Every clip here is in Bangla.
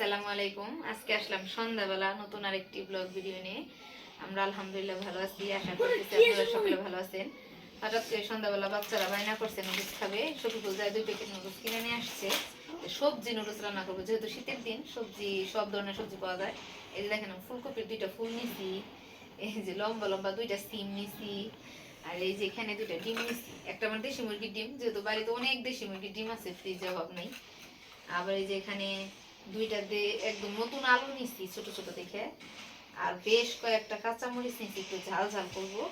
আসসালামু আলাইকুম। আজকে আসলাম সন্ধ্যাবেলা নতুন আরেকটি ব্লগ ভিডিও নিয়ে। আমরা আলহামদুলিল্লাহ ভালো আছি, আশা করতেছি আপনারা সকলে ভালো আছেন। হঠাৎ করে সন্ধ্যাবেলা বাচ্চারা বায়না করছে নুডলস খাবে, শফিকুল যায় 2 প্যাকেট নুডলস কিনে নিয়ে আসছে। সবজি নুডলস রান্না করবো, যেহেতু শীতের দিন সবজি সব ধরনের সবজি পাওয়া যায়। এই যে দেখেন ফুলকপির 2টা ফুল নিছি, এই যে লম্বা লম্বা 2টা সিম নিছি, আর এই যে এখানে 2টা ডিম নিছি। একটা আমার দেশি মুরগির ডিম, যেহেতু বাড়িতে অনেক দেশি মুরগির ডিম আছে, ফ্রিজে অভাব নেই। আবার এই যে এখানে 2টা একদম নতুন আলু নিচ্ছি ছোট ছোট দেখে, আর বেশ কয়েকটা কাঁচামরিচ নিচ্ছি একটু ঝাল ঝাল করবো,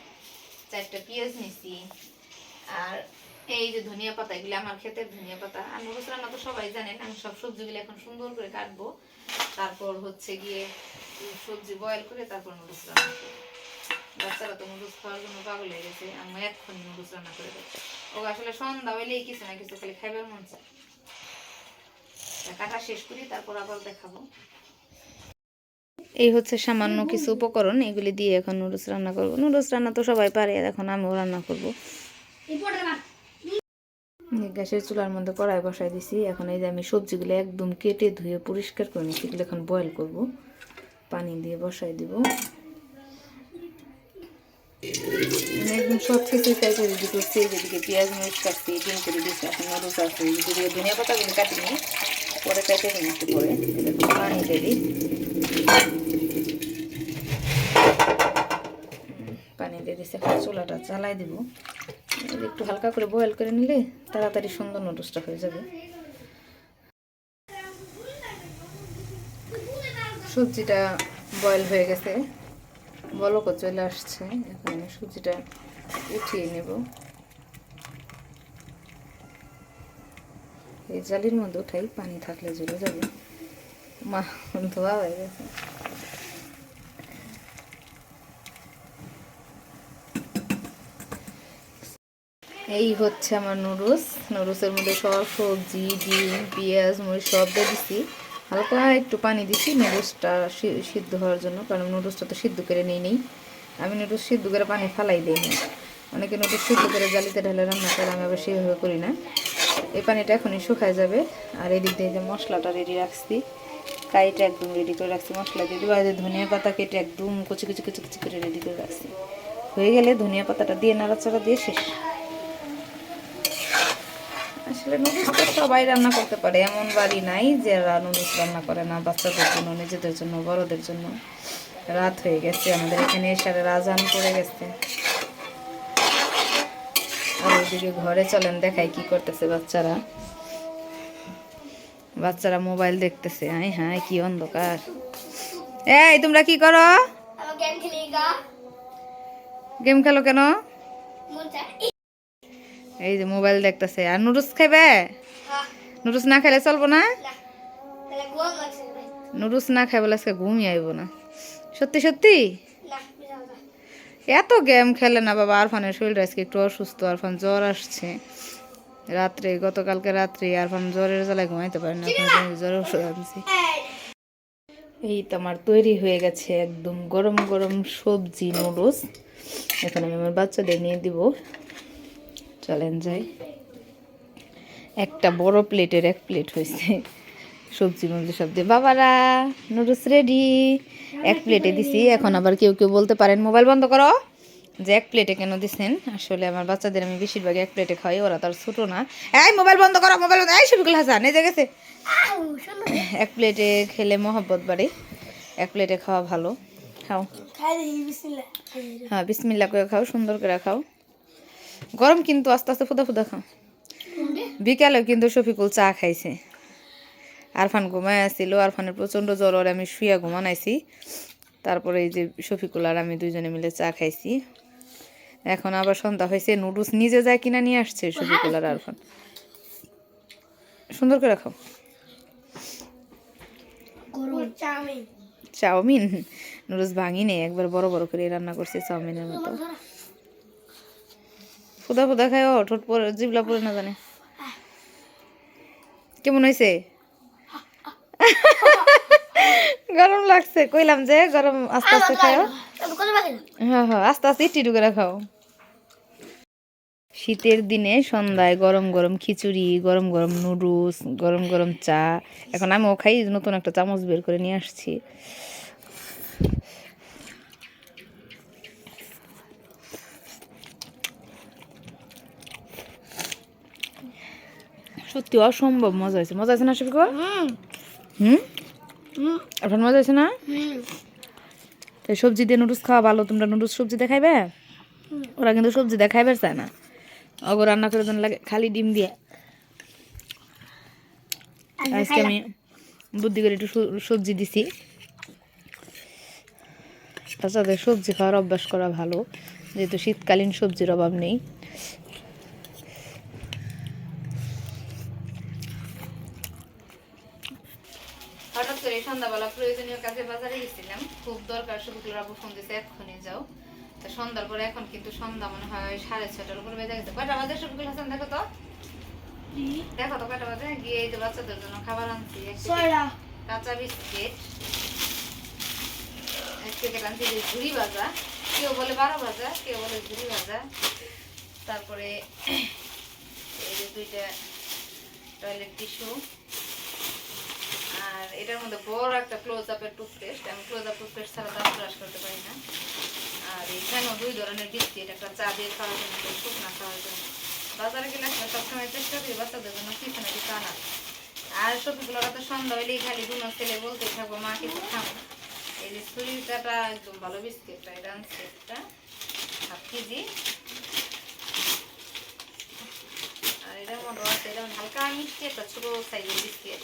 4টা পেঁয়াজ নিচ্ছি, আর এই যে ধনিয়া পাতা, এগুলো আমার ক্ষেতের ধনিয়া পাতা। আর নুডলস রান্না তো সবাই জানেন, আমি সব সবজিগুলো এখন সুন্দর করে কাটবো, তারপর হচ্ছে গিয়ে সবজি বয়েল করে তারপর নুডলস রান্না করবো। বাচ্চারা তো নুডলস খাওয়ার জন্য পাগল হয়ে গেছে, আমি এক্ষুনি নুডলস রান্না করে দেবো। ও আসলে সন্ধ্যা হইলেই কিছু না কিছু খালি খাইবার মন চায়। কাটা শেষ করি, তারপর আবার দেখাবো। এই হচ্ছে সামান্য কিছু উপকরণ, এগুলি দিয়ে এখন নুডলস রান্না করবো। নুডলস রান্না তো সবাই পারে, এখন আমিও রান্না করবো। গ্যাসের চুলার মধ্যে কড়াই বসাই দিছি। এখন এই যে আমি সবজিগুলো একদম কেটে ধুয়ে পরিষ্কার করে নিচ্ছি, এগুলো এখন বয়েল করব। পানি দিয়ে বসাই দিব, একদম সব কিছু সাইজে রেডি করছি। যেদিকে পেঁয়াজ মরিচ কাটছি, ডিম করে দিচ্ছি, এখন নুডলস আছে। যেদিকে ধনিয়া পাতাগুলো কাটিনি, পরে কেটে নিচ্ছি। পরে পানি দিয়ে দিই, পানি দিয়ে দিচ্ছি। এখন চুলাটা জ্বালাই দিব, একটু হালকা করে বয়েল করে নিলে তাড়াতাড়ি সুন্দর নুডলসটা হয়ে যাবে। সবজিটা বয়েল হয়ে গেছে, বলকও চলে আসছে। এখন আমি সবজিটা উঠিয়ে নেব, এই জালির মধ্যে উঠাই, পানি থাকলে জ্বলে যাবে। মা ধোয়া হয়ে গেছে। এই হচ্ছে আমার নুডলস। নুডলসের মধ্যে সব সবজি, ডিম, পেঁয়াজ, মরিচ সব দিয়ে দিচ্ছি। হালকা একটু পানি দিচ্ছি নুডলসটা সিদ্ধ হওয়ার জন্য, কারণ নুডলসটা তো সিদ্ধ করে নেই। আমি নুডলস সিদ্ধ করে পানি ফালাই দিই না। অনেকে নুডলস সিদ্ধ করে জালিতে ঢালে রান্না করে, আমি আবার সেইভাবে করি না। এই পানিটা এখনই শুকায় যাবে। আর এদিক দিয়ে যে মশলাটা রেডি রাখছি, কাইটা একদম রেডি করে রাখছি। মশলা দিয়ে দেবো, আর ধনিয়া পাতা কেটে একদম কুচি কুচি কুচি কুচি করে রেডি করে রাখছি। হয়ে গেলে ধনিয়া পাতাটা দিয়ে নাড়াচাড়া দিয়ে শেষ। আসলে নুডলস তো সবাই রান্না করতে পারে, এমন বাড়ি নাই যে নুডলস রান্না করে না। বাচ্চাদের জন্য, নিজেদের জন্য, বড়দের জন্য। রাত হয়ে গেছে, আমাদের এখানে এসারে আজান পড়ে গেছে। আর ওইদিকে ঘরে চলেন দেখাই কি করতেছে বাচ্চারা। বাচ্চারা মোবাইল দেখতেছে। হ্যাঁ হ্যাঁ, কি অন্ধকার। এই তোমরা কি করো? গেম খেলো কেন? এই যে মোবাইল দেখতেছে। আর নুডলস খাইবে? নুডলস না খাইলে চলবো না? নুডলস না খাই বলে আজকে ঘুমই আইব না। সত্যি সত্যি? এত গেম খেলে না বাবা। আরফানের শরীরটা আজকে একটু অসুস্থ, আরফান জ্বর আসছে রাত্রে, গতকালকে রাত্রে। আরফান জ্বরের জ্বালায় ঘুমাইতে পারে না, জ্বরের ওষুধ আনছি। এই তো আমার তৈরি হয়ে গেছে একদম গরম গরম সবজি নুডলস। এখন আমি আমার বাচ্চাদের নিয়ে দিব। চলেন যাই। একটা বড় প্লেটের 1 প্লেট হয়েছে সবজি মবজি সব দিয়ে। বাবারা নুডলস রেডি, 1 প্লেটে দিছি। এখন আবার কেউ কেউ বলতে পারেন মোবাইল বন্ধ করো, যে 1 প্লেটে কেন দিচ্ছেন। আসলে আমার বাচ্চাদের আমি বেশিরভাগ 1 প্লেটে খাওয়াই, ওরা তার ছোটো না। এই মোবাইল বন্ধ করো, মোবাইল বন্ধ। এই শফিকুল হাসান এই যে গেছে। 1 প্লেটে খেলে মহব্বত বাড়ে, 1 প্লেটে খাওয়া ভালো। খাও, হ্যাঁ বিসমিল্লা করে খাও, সুন্দর করে খাও। গরম কিন্তু, আস্তে আস্তে ফুদা ফুদা খাও। বিকালেও কিন্তু শফিকুল চা খাইছে। আরফান ঘুমায় আসছিল, আরফানের প্রচণ্ড জ্বর, ওর আমি শুয়ে ঘুমানাইছি। তারপরে এই যে শফিকুল আর আমি দুইজনে মিলে চা খাইছি। এখন আবার সন্ধ্যা হয়েছে, নুডলস নিজে যায় কিনা নিয়ে আসছে শফিকুল আর আরফান। সুন্দর করে খাও। চাউমিন নুডলস ভাঙি নেই, একবার বড় বড় করে রান্না করছে চাউমিনের মতো। ফুদা ফুদা খায়, ও ঠোঁট পরে জিবলা পরে না জানে। কেমন হয়েছে? গরম লাগছে, কইলাম যে গরম, আস্তে আস্তে খাও। হ্যাঁ হ্যাঁ, আস্তে আস্তে একটু করে খাও। শীতের দিনে সন্ধ্যায় গরম গরম খিচুড়ি, গরম গরম নুডলস, গরম গরম চা। এখন আমিও খাই, নতুন একটা চামচ বের করে নিয়ে আসছি। সত্যি অসম্ভব মজা হয়েছে। মজা আছে না শফিকুল? হুম, এখন মজা হয়েছে না? তো সবজি দিয়ে নুডলস খাওয়া ভালো। তোমরা নুডলস সবজি দেখাইবে? ওরা কিন্তু সবজি দেখাইবে চায় না। অগো রান্না করে দেন লাগে খালি ডিম দিয়ে। আজকে আমি বুদ্ধি করে একটু সবজি দিছি। বাচ্চাদের সবজি খাওয়ার অভ্যাস করা ভালো, যেহেতু শীতকালীন সবজির অভাব নেই। হঠাৎ করে সন্ধ্যাবেলা প্রয়োজনীয় কাজে বাজারে গেছিলাম, খুব দরকার। শফিকুলের আপু ফোন দিয়েছে এক্ষুনি যাও। তো সন্ধ্যার পরে এখন কিন্তু সন্ধ্যা মনে হয় 6:30টার উপরে বেজে গেছে। কয়টা বাজে শফিকুল হাসান? দেখো তো, দেখো তো কয়টা বাজে। গিয়ে এই যে বাচ্চাদের জন্য খাবার আনছি, কাঁচা বিস্কিট, এক প্যাকেট আনছি যে ঝুড়ি ভাজা, কেউ বলে 12 ভাজা, কেউ বলে ঝুড়ি ভাজা। তারপরে এই যে 2টা টয়লেট টিস্যু, আর এটার মধ্যে বড় একটা ক্লোজ আপের টুথপেস্ট। আমি ক্লোজ আপ টুথপেস্ট ছাড়া দাঁত ব্রাশ করতে পারি না। আর এখানেও 2 ধরনের বিস্কিট, একটা চা দিয়ে খাওয়ার জন্য, একটা শুকনা খাওয়ার জন্য। বাজারে গেলে সবসময় চেষ্টা করি বাচ্চাদের জন্য কিছু না কিছু আনার। আর সবজিগুলোরা তো সন্ধ্যা হইলেই খালি দুনো ছেলে বলতে থাকবো মা কিছু খাবো। এই যে সুরিটাটা একদম ভালো বিস্কিটটা, এটা আনছে একটা ½ কেজি। আর এটার মধ্যে আছে, এটা হালকা মিষ্টি একটা ছোট সাইজের বিস্কিট,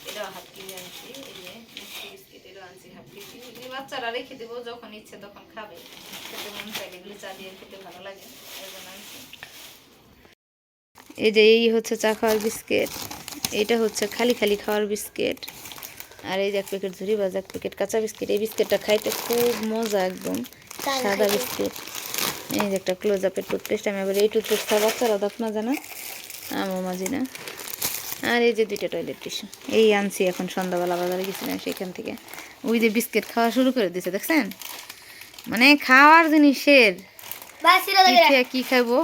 এটাও ½ কেজি আনছি। এই যে মিষ্টি বিস্কিট, এটাও আনছি ½ কেজি। এগুলি বাচ্চারা রেখে দেবো, যখন ইচ্ছে তখন খাবে, খেতে মন চাইলে এগুলি চা দিয়ে খেতে ভালো লাগে, এই জন্য আনছি। এই যে এই হচ্ছে চা খাওয়ার বিস্কিট, এটা হচ্ছে খালি খালি খাওয়ার বিস্কিট। আর এই যে 1 প্যাকেট ঝুড়ি ভাজা, 1 প্যাকেট কাঁচা বিস্কিট। এই বিস্কিটটা খাইতে খুব মজা, একদম সাদা বিস্কিট। এই যে একটা ক্লোজ আপের টুথপেস্ট। আমি আবার এই টুথপেস্ট খাওয়া বাচ্চারা দাঁত মাজে না, আমিও মাজি না। আর এই যে 2টা টয়লেট টিস্যু। এই আনছি এখন সন্ধ্যাবেলা বাজারে গেছিলাম, সেখান থেকে ওই যে বিস্কিট খাওয়া শুরু করে দিয়েছে, দেখছেন? মানে খাওয়ার জিনিসের কি খাইবো